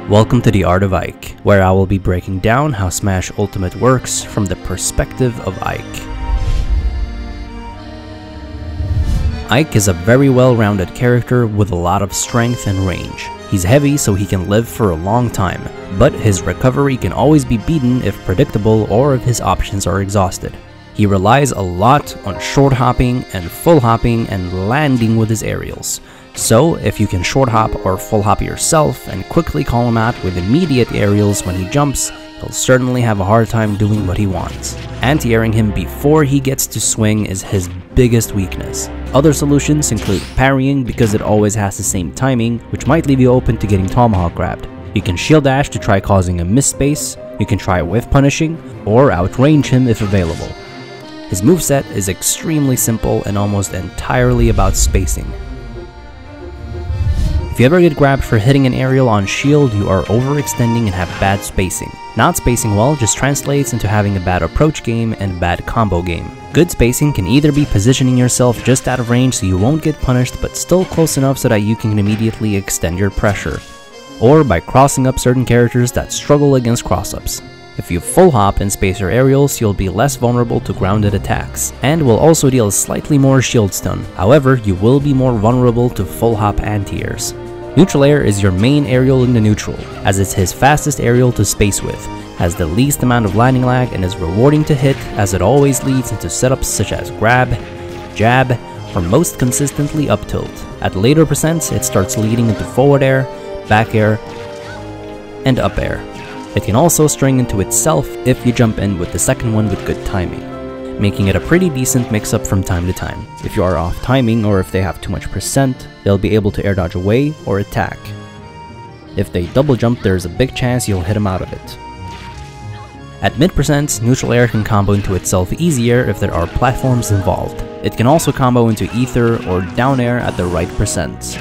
Welcome to the Art of Ike, where I will be breaking down how Smash Ultimate works from the perspective of Ike. Ike is a very well-rounded character with a lot of strength and range. He's heavy so he can live for a long time, but his recovery can always be beaten if predictable or if his options are exhausted. He relies a lot on short hopping and full hopping and landing with his aerials. So, if you can short hop or full hop yourself and quickly call him out with immediate aerials when he jumps, he'll certainly have a hard time doing what he wants. Anti-airing him before he gets to swing is his biggest weakness. Other solutions include parrying because it always has the same timing, which might leave you open to getting tomahawk grabbed. You can shield dash to try causing a miss space, you can try whiff punishing, or outrange him if available. His moveset is extremely simple and almost entirely about spacing. If you ever get grabbed for hitting an aerial on shield, you are overextending and have bad spacing. Not spacing well just translates into having a bad approach game and bad combo game. Good spacing can either be positioning yourself just out of range so you won't get punished but still close enough so that you can immediately extend your pressure, or by crossing up certain characters that struggle against cross-ups. If you full hop and space your aerials, you'll be less vulnerable to grounded attacks, and will also deal slightly more shield stun. However, you will be more vulnerable to full hop anti-airs. Neutral air is your main aerial in the neutral, as it's his fastest aerial to space with, has the least amount of landing lag, and is rewarding to hit as it always leads into setups such as grab, jab, or most consistently up tilt. At later percents, it starts leading into forward air, back air, and up air. It can also string into itself if you jump in with the second one with good timing, making it a pretty decent mix-up from time to time. If you are off timing or if they have too much percent, they'll be able to air dodge away or attack. If they double jump, there's a big chance you'll hit them out of it. At mid percents, neutral air can combo into itself easier if there are platforms involved. It can also combo into ether or down air at the right percents.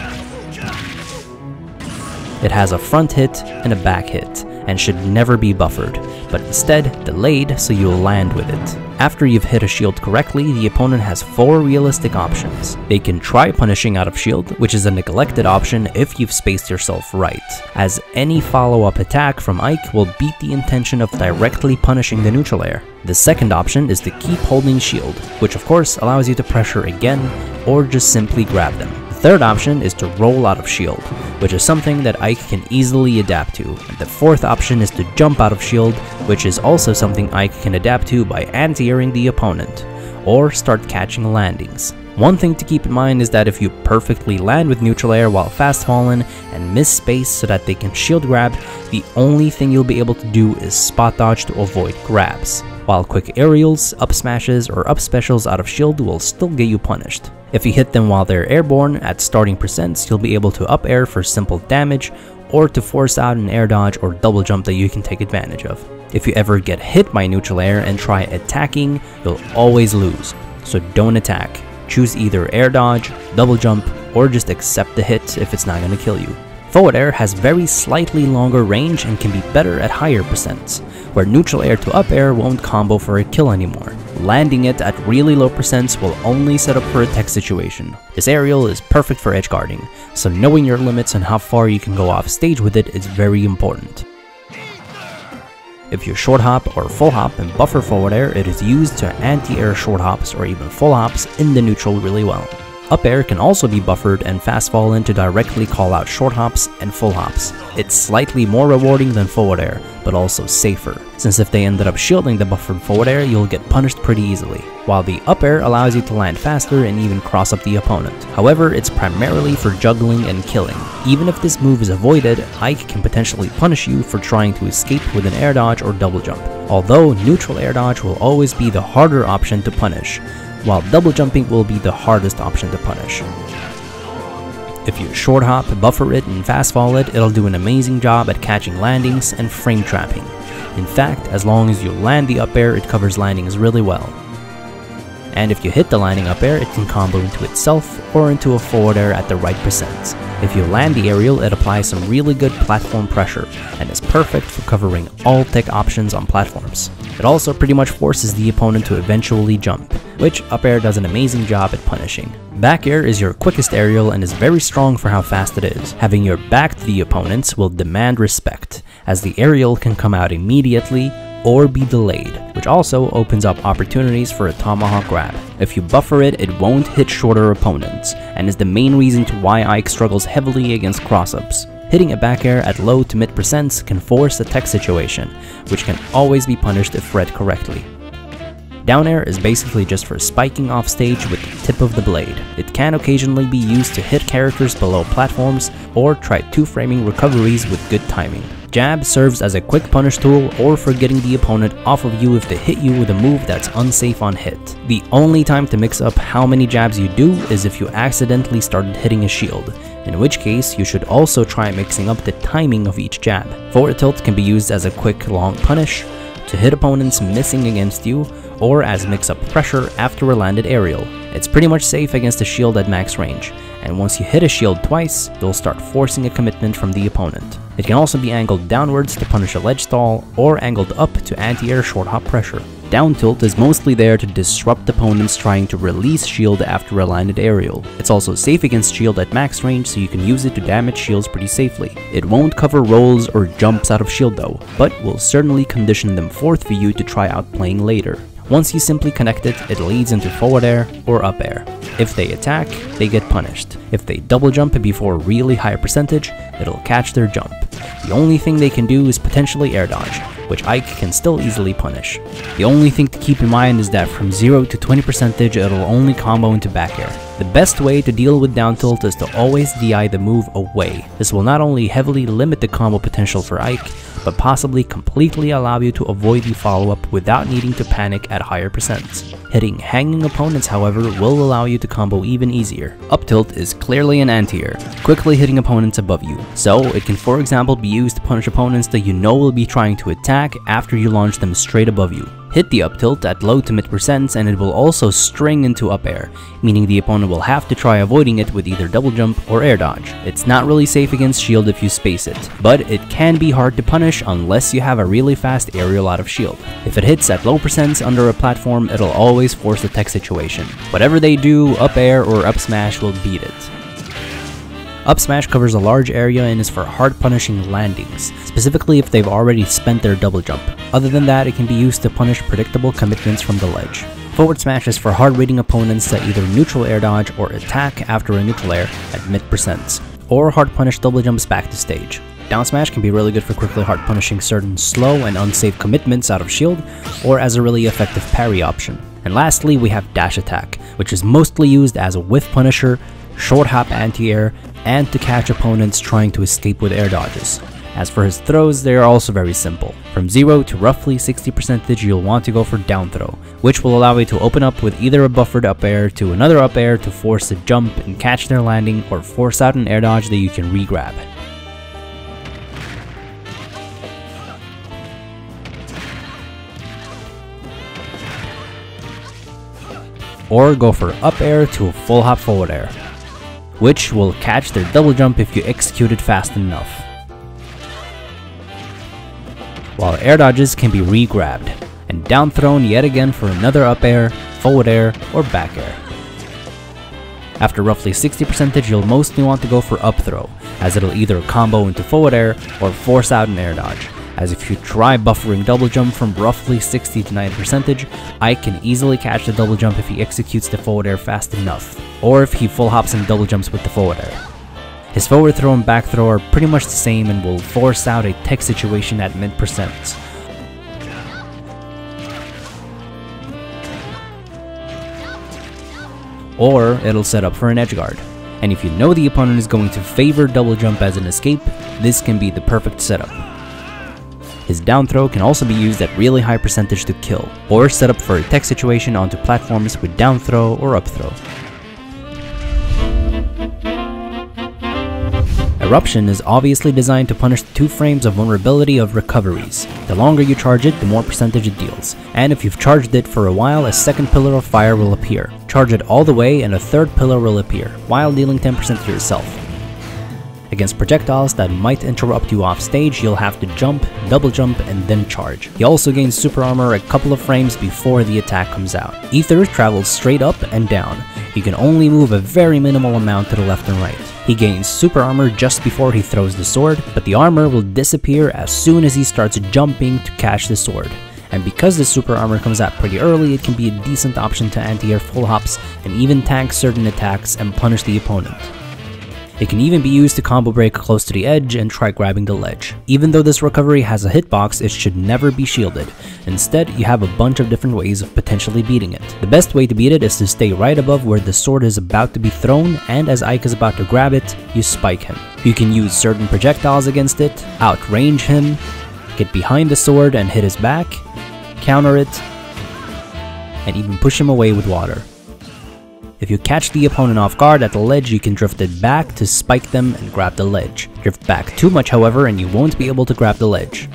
It has a front hit and a back hit, and should never be buffered, but instead delayed so you'll land with it. After you've hit a shield correctly, the opponent has 4 realistic options. They can try punishing out of shield, which is a neglected option if you've spaced yourself right, as any follow-up attack from Ike will beat the intention of directly punishing the neutral air. The second option is to keep holding shield, which of course allows you to pressure again, or just simply grab them. The third option is to roll out of shield, which is something that Ike can easily adapt to. And the fourth option is to jump out of shield, which is also something Ike can adapt to by anti-airing the opponent, or start catching landings. One thing to keep in mind is that if you perfectly land with neutral air while fast fallen and miss space so that they can shield grab, the only thing you'll be able to do is spot dodge to avoid grabs, while quick aerials, up smashes, or up specials out of shield will still get you punished. If you hit them while they're airborne at starting percents, you'll be able to up air for simple damage, or to force out an air dodge or double jump that you can take advantage of. If you ever get hit by neutral air and try attacking, you'll always lose, so don't attack. Choose either air dodge, double jump, or just accept the hit if it's not going to kill you. Forward air has very slightly longer range and can be better at higher percents, where neutral air to up air won't combo for a kill anymore. Landing it at really low percents will only set up for a tech situation. This aerial is perfect for edge guarding, so knowing your limits and how far you can go off stage with it is very important. If you short hop or full hop and buffer forward air, it is used to anti-air short hops or even full hops in the neutral really well. Up air can also be buffered and fast fallen to directly call out short hops and full hops. It's slightly more rewarding than forward air, but also safer, since if they ended up shielding the buffered forward air, you'll get punished pretty easily, while the up air allows you to land faster and even cross up the opponent. However, it's primarily for juggling and killing. Even if this move is avoided, Ike can potentially punish you for trying to escape with an air dodge or double jump, although neutral air dodge will always be the harder option to punish, while double jumping will be the hardest option to punish. If you short hop, buffer it, and fast fall it, it'll do an amazing job at catching landings and frame trapping. In fact, as long as you land the up air, it covers landings really well. And if you hit the landing up air, it can combo into itself or into a forward air at the right percents. If you land the aerial, it applies some really good platform pressure and is perfect for covering all tech options on platforms. It also pretty much forces the opponent to eventually jump, which up air does an amazing job at punishing. Back air is your quickest aerial and is very strong for how fast it is. Having your back to the opponents will demand respect, as the aerial can come out immediately or be delayed, which also opens up opportunities for a tomahawk grab. If you buffer it, it won't hit shorter opponents, and is the main reason to why Ike struggles heavily against cross-ups. Hitting a back air at low to mid percents can force a tech situation, which can always be punished if read correctly. Down air is basically just for spiking off stage with the tip of the blade. It can occasionally be used to hit characters below platforms or try two-framing recoveries with good timing. Jab serves as a quick punish tool or for getting the opponent off of you if they hit you with a move that's unsafe on hit. The only time to mix up how many jabs you do is if you accidentally started hitting a shield, in which case you should also try mixing up the timing of each jab. Forward tilt can be used as a quick long punish, to hit opponents missing against you, or as mix-up pressure after a landed aerial. It's pretty much safe against a shield at max range, and once you hit a shield twice, you'll start forcing a commitment from the opponent. It can also be angled downwards to punish a ledge stall, or angled up to anti-air short hop pressure. Down tilt is mostly there to disrupt opponents trying to release shield after a landed aerial. It's also safe against shield at max range, so you can use it to damage shields pretty safely. It won't cover rolls or jumps out of shield though, but will certainly condition them forth for you to try out playing later. Once you simply connect it, it leads into forward air or up air. If they attack, they get punished. If they double jump before a really high percentage, it'll catch their jump. The only thing they can do is potentially air dodge, which Ike can still easily punish. The only thing to keep in mind is that from 0 to 20% it'll only combo into back air. The best way to deal with down tilt is to always DI the move away. This will not only heavily limit the combo potential for Ike, but possibly completely allow you to avoid the follow-up without needing to panic at higher percents. Hitting hanging opponents, however, will allow you to combo even easier. Up tilt is clearly an anti-air, quickly hitting opponents above you, so it can for example be used to punish opponents that you know will be trying to attack after you launch them straight above you. Hit the up tilt at low to mid percents and it will also string into up air, meaning the opponent will have to try avoiding it with either double jump or air dodge. It's not really safe against shield if you space it, but it can be hard to punish unless you have a really fast aerial out of shield. If it hits at low percents under a platform, it'll always force a tech situation. Whatever they do, up air or up smash will beat it. Up smash covers a large area and is for hard punishing landings, specifically if they've already spent their double jump. Other than that, it can be used to punish predictable commitments from the ledge. Forward smash is for hard reading opponents that either neutral air dodge or attack after a neutral air at mid percents, or hard punish double jumps back to stage. Down smash can be really good for quickly hard punishing certain slow and unsafe commitments out of shield, or as a really effective parry option. And lastly, we have dash attack, which is mostly used as a whiff punisher, short hop anti-air, and to catch opponents trying to escape with air dodges. As for his throws, they are also very simple. From 0 to roughly 60% you'll want to go for down throw, which will allow you to open up with either a buffered up air to another up air to force a jump and catch their landing, or force out an air dodge that you can re-grab. Or go for up air to a full hop forward air, which will catch their double jump if you execute it fast enough. While air dodges can be re-grabbed, and down thrown yet again for another up air, forward air, or back air. After roughly 60% you'll mostly want to go for up throw, as it'll either combo into forward air or force out an air dodge, as if you try buffering double jump from roughly 60 to 90%, Ike can easily catch the double jump if he executes the forward air fast enough, or if he full hops and double jumps with the forward air. His forward throw and back throw are pretty much the same and will force out a tech situation at mid percents. Or it'll set up for an edge guard. And if you know the opponent is going to favor double jump as an escape, this can be the perfect setup. His down throw can also be used at really high percentage to kill, or set up for a tech situation onto platforms with down throw or up throw. Eruption is obviously designed to punish the 2 frames of vulnerability of recoveries. The longer you charge it, the more percentage it deals, and if you've charged it for a while, a second pillar of fire will appear. Charge it all the way and a third pillar will appear, while dealing 10% to yourself. Against projectiles that might interrupt you off stage, you'll have to jump, double jump, and then charge. He also gains super armor a couple of frames before the attack comes out. Ether travels straight up and down. You can only move a very minimal amount to the left and right. He gains super armor just before he throws the sword, but the armor will disappear as soon as he starts jumping to catch the sword. And because the super armor comes out pretty early, it can be a decent option to anti-air full hops and even tank certain attacks and punish the opponent. It can even be used to combo break close to the edge and try grabbing the ledge. Even though this recovery has a hitbox, it should never be shielded. Instead, you have a bunch of different ways of potentially beating it. The best way to beat it is to stay right above where the sword is about to be thrown, and as Ike is about to grab it, you spike him. You can use certain projectiles against it, outrange him, get behind the sword and hit his back, counter it, and even push him away with water. If you catch the opponent off guard at the ledge, you can drift it back to spike them and grab the ledge. Drift back too much, however, and you won't be able to grab the ledge.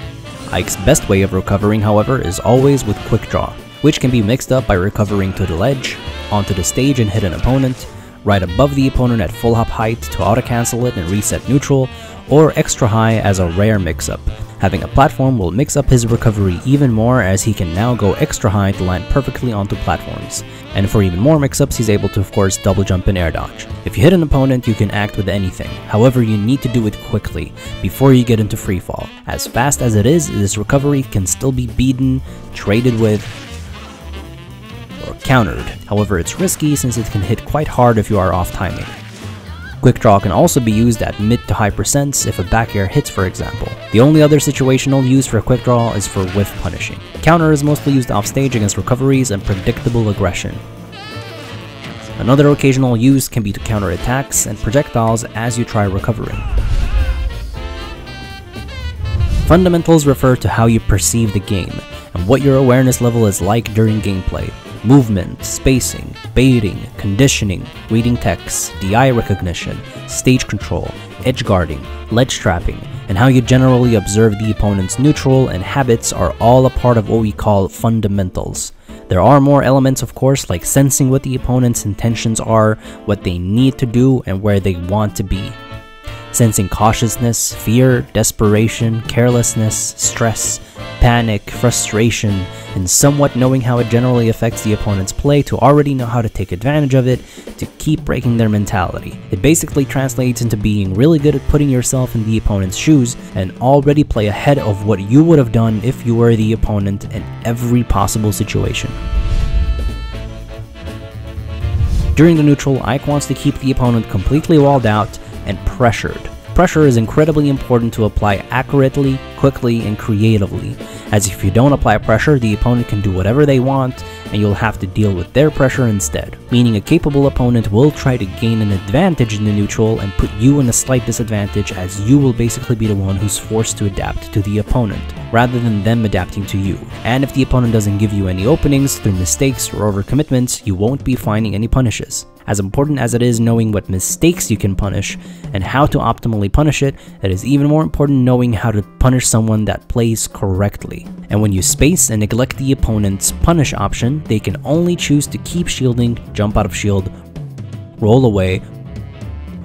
Ike's best way of recovering, however, is always with quick draw, which can be mixed up by recovering to the ledge, onto the stage and hit an opponent, right above the opponent at full hop height to auto-cancel it and reset neutral, or extra high as a rare mix-up. Having a platform will mix up his recovery even more, as he can now go extra high to land perfectly onto platforms. And for even more mix-ups, he's able to of course double jump and air dodge. If you hit an opponent, you can act with anything. However, you need to do it quickly, before you get into freefall. As fast as it is, this recovery can still be beaten, traded with, or countered. However, it's risky since it can hit quite hard if you are off timing. Quick draw can also be used at mid to high percents if a back air hits, for example. The only other situational use for quick draw is for whiff punishing. Counter is mostly used off stage against recoveries and predictable aggression. Another occasional use can be to counter attacks and projectiles as you try recovering. Fundamentals refer to how you perceive the game and what your awareness level is like during gameplay. Movement, spacing, baiting, conditioning, reading text, DI recognition, stage control, edge guarding, ledge trapping, and how you generally observe the opponent's neutral and habits are all a part of what we call fundamentals. There are more elements, of course, like sensing what the opponent's intentions are, what they need to do, and where they want to be. Sensing cautiousness, fear, desperation, carelessness, stress, panic, frustration, and somewhat knowing how it generally affects the opponent's play to already know how to take advantage of it to keep breaking their mentality. It basically translates into being really good at putting yourself in the opponent's shoes and already play ahead of what you would have done if you were the opponent in every possible situation. During the neutral, Ike wants to keep the opponent completely walled out and pressured. Pressure is incredibly important to apply accurately, quickly, and creatively, as if you don't apply pressure, the opponent can do whatever they want, and you'll have to deal with their pressure instead. Meaning a capable opponent will try to gain an advantage in the neutral and put you in a slight disadvantage, as you will basically be the one who's forced to adapt to the opponent, rather than them adapting to you. And if the opponent doesn't give you any openings through mistakes or overcommitments, you won't be finding any punishes. As important as it is knowing what mistakes you can punish and how to optimally punish it, it is even more important knowing how to punish someone that plays correctly. And when you space and neglect the opponent's punish option, they can only choose to keep shielding, jump out of shield, roll away,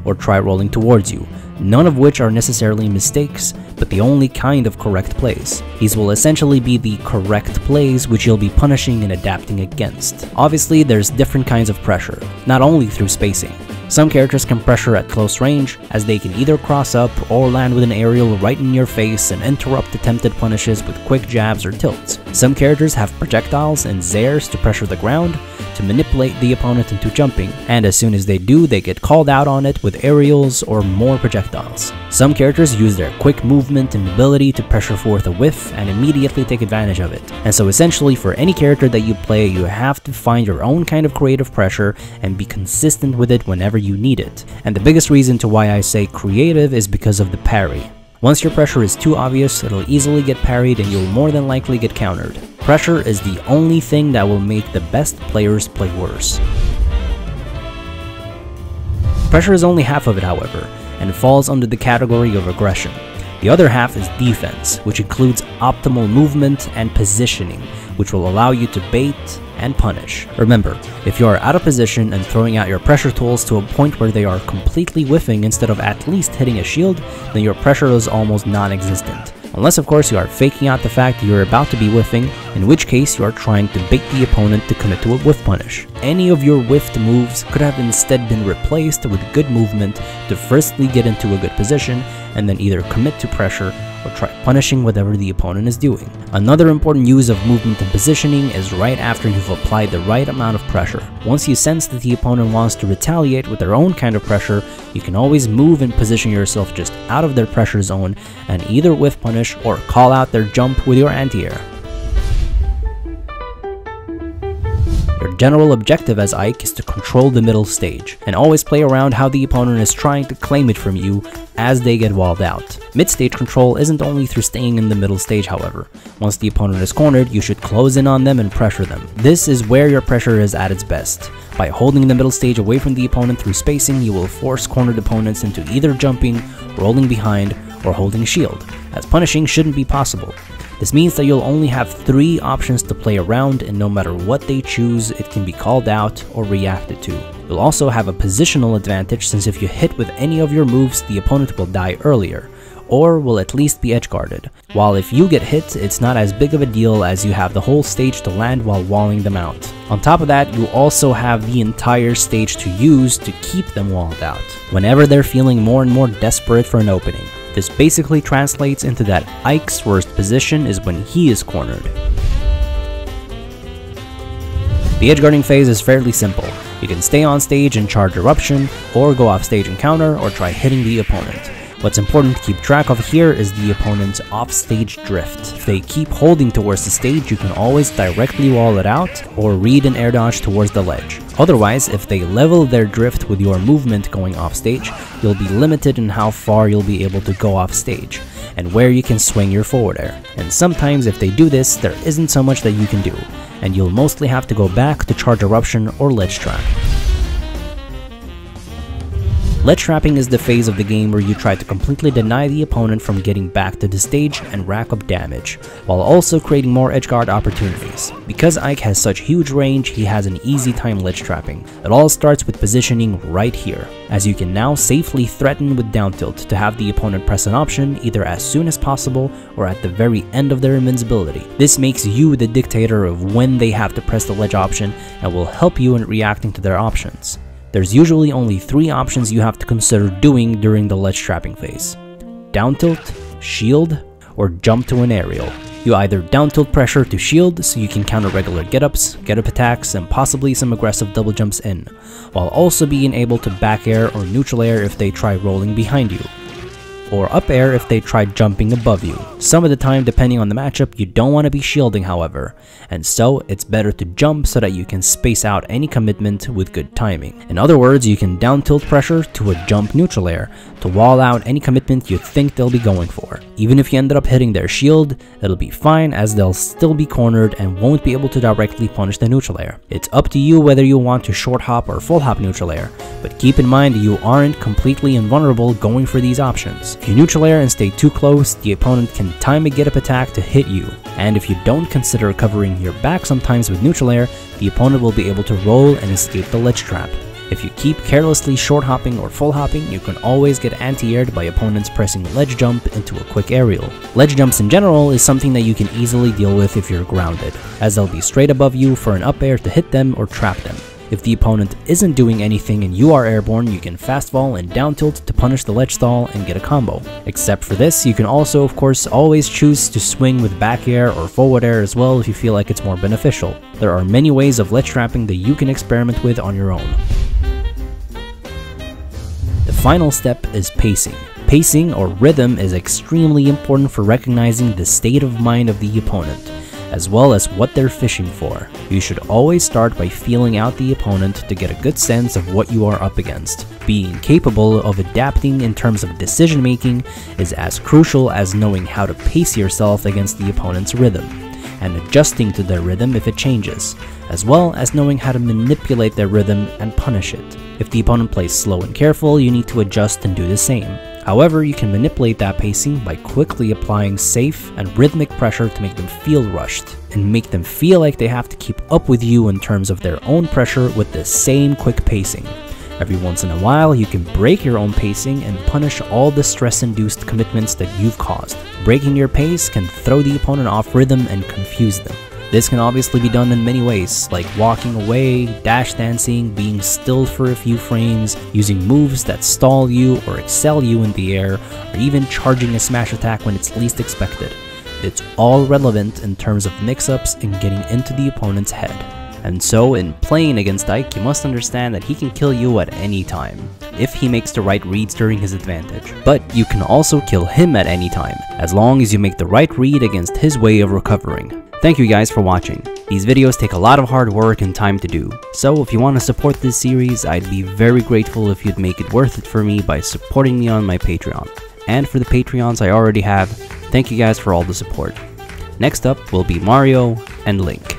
or try rolling towards you, none of which are necessarily mistakes, but the only kind of correct plays. These will essentially be the correct plays which you'll be punishing and adapting against. Obviously, there's different kinds of pressure, not only through spacing. Some characters can pressure at close range, as they can either cross up or land with an aerial right in your face and interrupt attempted punishes with quick jabs or tilts. Some characters have projectiles and zairs to pressure the ground, to manipulate the opponent into jumping, and as soon as they do, they get called out on it with aerials or more projectiles. Some characters use their quick movement and ability to pressure forth a whiff and immediately take advantage of it. And so essentially, for any character that you play, you have to find your own kind of creative pressure and be consistent with it whenever you need it. And the biggest reason to why I say creative is because of the parry. Once your pressure is too obvious, it'll easily get parried and you'll more than likely get countered. Pressure is the only thing that will make the best players play worse. Pressure is only half of it, however, and falls under the category of aggression. The other half is defense, which includes optimal movement and positioning, which will allow you to bait and punish. Remember, if you are out of position and throwing out your pressure tools to a point where they are completely whiffing instead of at least hitting a shield, then your pressure is almost non-existent. Unless of course you are faking out the fact that you're about to be whiffing, in which case you are trying to bait the opponent to commit to a whiff punish. Any of your whiffed moves could have instead been replaced with good movement to firstly get into a good position, and then either commit to pressure or try punishing whatever the opponent is doing. Another important use of movement and positioning is right after you've applied the right amount of pressure. Once you sense that the opponent wants to retaliate with their own kind of pressure, you can always move and position yourself just out of their pressure zone and either whiff punish or call out their jump with your anti-air. Your general objective as Ike is to control the middle stage, and always play around how the opponent is trying to claim it from you as they get walled out. Mid-stage control isn't only through staying in the middle stage, however. Once the opponent is cornered, you should close in on them and pressure them. This is where your pressure is at its best. By holding the middle stage away from the opponent through spacing, you will force cornered opponents into either jumping, rolling behind, or holding shield, as punishing shouldn't be possible. This means that you'll only have 3 options to play around, and no matter what they choose, it can be called out or reacted to. You'll also have a positional advantage, since if you hit with any of your moves, the opponent will die earlier, or will at least be edge-guarded. While if you get hit, it's not as big of a deal as you have the whole stage to land while walling them out. On top of that, you also have the entire stage to use to keep them walled out, whenever they're feeling more and more desperate for an opening. This basically translates into that Ike's worst position is when he is cornered. The edgeguarding phase is fairly simple. You can stay on stage and charge Eruption, or go off stage and counter, or try hitting the opponent. What's important to keep track of here is the opponent's off-stage drift. If they keep holding towards the stage, you can always directly wall it out, or read an air dodge towards the ledge. Otherwise, if they level their drift with your movement going off stage, you'll be limited in how far you'll be able to go off stage, and where you can swing your forward air. And sometimes if they do this, there isn't so much that you can do, and you'll mostly have to go back to charge Eruption or ledge trap. Ledge trapping is the phase of the game where you try to completely deny the opponent from getting back to the stage and rack up damage, while also creating more edgeguard opportunities. Because Ike has such huge range, he has an easy time ledge trapping. It all starts with positioning right here, as you can now safely threaten with down tilt to have the opponent press an option either as soon as possible or at the very end of their invincibility. This makes you the dictator of when they have to press the ledge option and will help you in reacting to their options. There's usually only 3 options you have to consider doing during the ledge trapping phase: down tilt, shield, or jump to an aerial. You either down tilt pressure to shield so you can counter regular get-ups, get-up attacks, and possibly some aggressive double jumps in, while also being able to back air or neutral air if they try rolling behind you, or up air if they try jumping above you. Some of the time, depending on the matchup, you don't want to be shielding, however, and so it's better to jump so that you can space out any commitment with good timing. In other words, you can down tilt pressure to a jump neutral air to wall out any commitment you think they'll be going for. Even if you ended up hitting their shield, it'll be fine, as they'll still be cornered and won't be able to directly punish the neutral air. It's up to you whether you want to short hop or full hop neutral air, but keep in mind you aren't completely invulnerable going for these options. If you neutral air and stay too close, the opponent can time a get-up attack to hit you, and if you don't consider covering your back sometimes with neutral air, the opponent will be able to roll and escape the ledge trap. If you keep carelessly short hopping or full hopping, you can always get anti-aired by opponents pressing ledge jump into a quick aerial. Ledge jumps in general is something that you can easily deal with if you're grounded, as they'll be straight above you for an up air to hit them or trap them. If the opponent isn't doing anything and you are airborne, you can fast fall and down tilt to punish the ledge stall and get a combo. Except for this, you can also of course always choose to swing with back air or forward air as well if you feel like it's more beneficial. There are many ways of ledge trapping that you can experiment with on your own. The final step is pacing. Pacing or rhythm is extremely important for recognizing the state of mind of the opponent, as well as what they're fishing for. You should always start by feeling out the opponent to get a good sense of what you are up against. Being capable of adapting in terms of decision making is as crucial as knowing how to pace yourself against the opponent's rhythm, and adjusting to their rhythm if it changes, as well as knowing how to manipulate their rhythm and punish it. If the opponent plays slow and careful, you need to adjust and do the same. However, you can manipulate that pacing by quickly applying safe and rhythmic pressure to make them feel rushed, and make them feel like they have to keep up with you in terms of their own pressure with the same quick pacing. Every once in a while, you can break your own pacing and punish all the stress-induced commitments that you've caused. Breaking your pace can throw the opponent off rhythm and confuse them. This can obviously be done in many ways, like walking away, dash dancing, being still for a few frames, using moves that stall you or excel you in the air, or even charging a smash attack when it's least expected. It's all relevant in terms of mix-ups and getting into the opponent's head. And so, in playing against Ike, you must understand that he can kill you at any time, if he makes the right reads during his advantage. But you can also kill him at any time, as long as you make the right read against his way of recovering. Thank you guys for watching. These videos take a lot of hard work and time to do, so if you want to support this series, I'd be very grateful if you'd make it worth it for me by supporting me on my Patreon. And for the Patreons I already have, thank you guys for all the support. Next up will be Mario and Link.